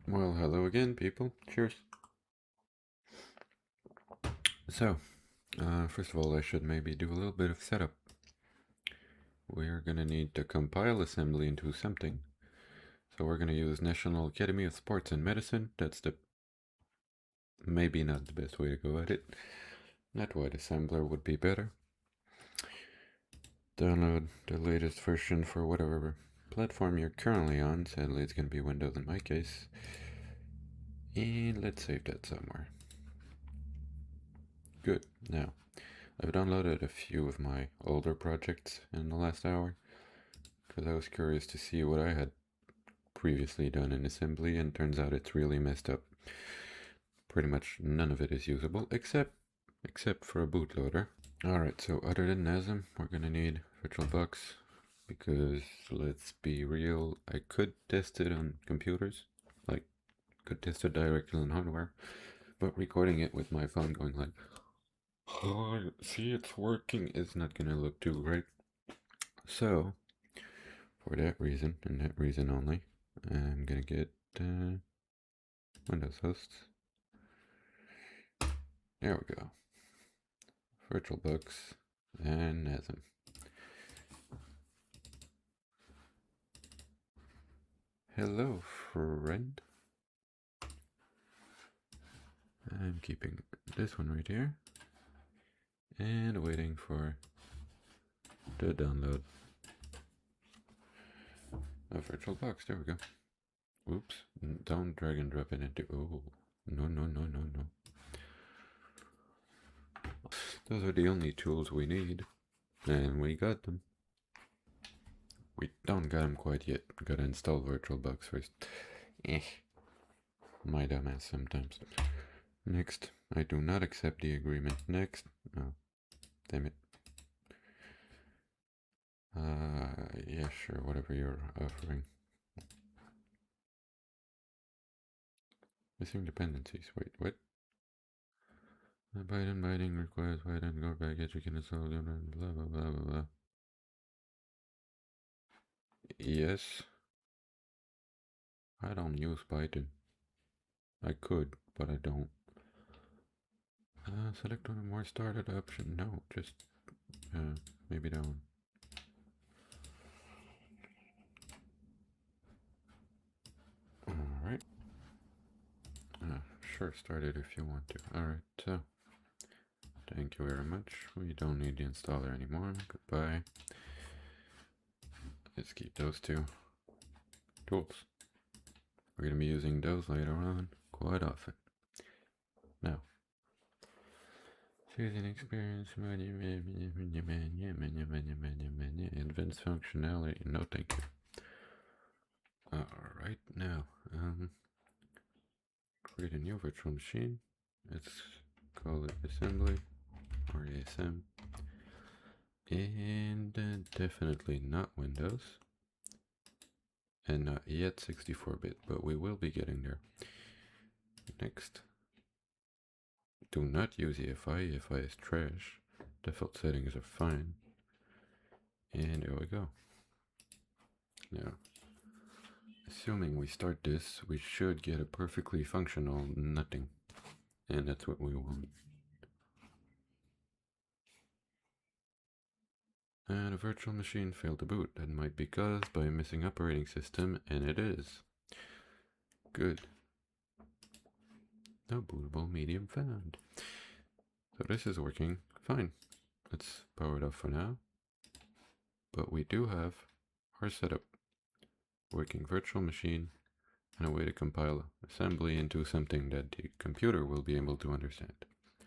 Well, hello again, people. Cheers. So, first of all, I should maybe do a little bit of setup. We're gonna need to compile assembly into something. So we're gonna use National Academy of Sports and Medicine. That's maybe not the best way to go at it. NetWide assembler would be better. Download the latest version for whatever platform you're currently on. Sadly, it's gonna be Windows in my case. And let's save that somewhere. Good. Now, I've downloaded a few of my older projects in the last hour because I was curious to see what I had previously done in assembly, and turns out it's really messed up. Pretty much none of it is usable except for a bootloader. Alright, so other than NASM, we're gonna need VirtualBox because, let's be real, I could test it on computers, like could test it directly on hardware, but recording it with my phone going like, oh, see, it's working, is not gonna look too great. So, for that reason, and that reason only, I'm gonna get Windows hosts. There we go. VirtualBox and NASM. Hello, friend. I'm keeping this one right here and waiting for the download of VirtualBox. There we go. Oops, don't drag and drop it into, oh, no. Those are the only tools we need, and we got them. We don't got them quite yet. Gotta install VirtualBox first. My dumbass sometimes. Next, I do not accept the agreement. Next, oh, damn it. Yeah, sure, whatever you're offering. Missing dependencies. Wait, what? Binding requires Python go package. You can install blah blah blah blah blah. Yes. I don't use Python. I could, but I don't. Select one or more started option. No, just maybe that one. Alright. Sure, start it if you want to. Alright, so thank you very much. We don't need the installer anymore. Goodbye. Let's keep those two tools. We're going to be using those later on quite often. Now, choosing experience, advanced functionality. No, thank you. Alright, now, create a new virtual machine. Let's call it assembly or ASM. And definitely not Windows. And not yet 64-bit, but we will be getting there. Next. Do not use EFI. EFI is trash. Default settings are fine. And there we go. Now, assuming we start this, we should get a perfectly functional nothing. And that's what we want. And a virtual machine failed to boot. That might be caused by a missing operating system, and it is. Good. No bootable medium found. So this is working fine. Let's power it off for now. But we do have our setup. Working virtual machine and a way to compile assembly into something that the computer will be able to understand.